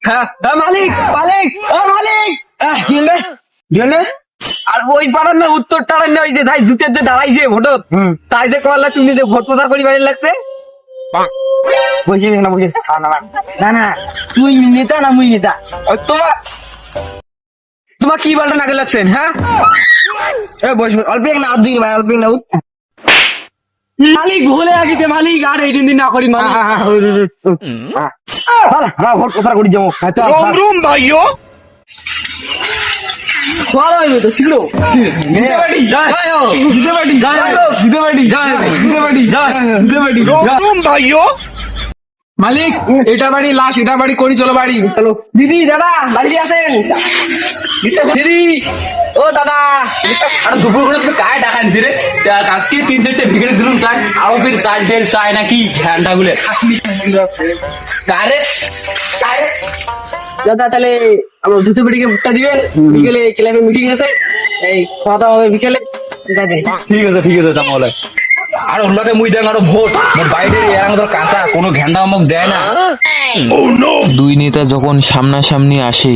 হ্যাঁ মালিক মালিক ও মালিক কি হলে আর ওই পাড়ার না উত্তর টাড়ার না ওই যে যাই জুতের যে দাঁড়াইছে ভোট তাই যে করলা তুমি যে ভোট প্রচার করি বাইরে লাগছে বসে না বসে না না তুই নেতা না মুই নেতা তোমার তোমার কি বলটা নাকে লাগছেন হ্যাঁ বস অল্প না আধ দিন অল্প না মালিক ভুলে গেছে মালিক আর এই দিন না করি মালিক ভোট প্রচার করি যাবো রুম ভাইও ভালো হইবে তো শীঘ্র রুম ভাইও মালিক এটা বাড়ি লাশ এটা বাড়ি করি চলো বাড়ি চলো দিদি দাদা বাড়ি আছেন দিদি ও দাদা আরে দুপুর করে তুমি কায় টাকা আনছি রে আজকে 3-4টে বিকেলে দিলুম চাই আরো ফির চাল তেল চায় নাকি ঘন্টা গুলে কারে দাদা তাহলে আমার দুটো বেটিকে ভুট্টা দিবেন বিকেলে ক্লাবে মিটিং আছে এই খাওয়া দাওয়া হবে বিকেলে যাবে ঠিক আছে তাহলে আর ওগুলোতে মুই দেন আরো ভোট মোর বাইরে এর মতো কাঁচা কোনো ঘ্যান্ডা আমাকে দেয় না দুই নেতা যখন সামনাসামনি আসে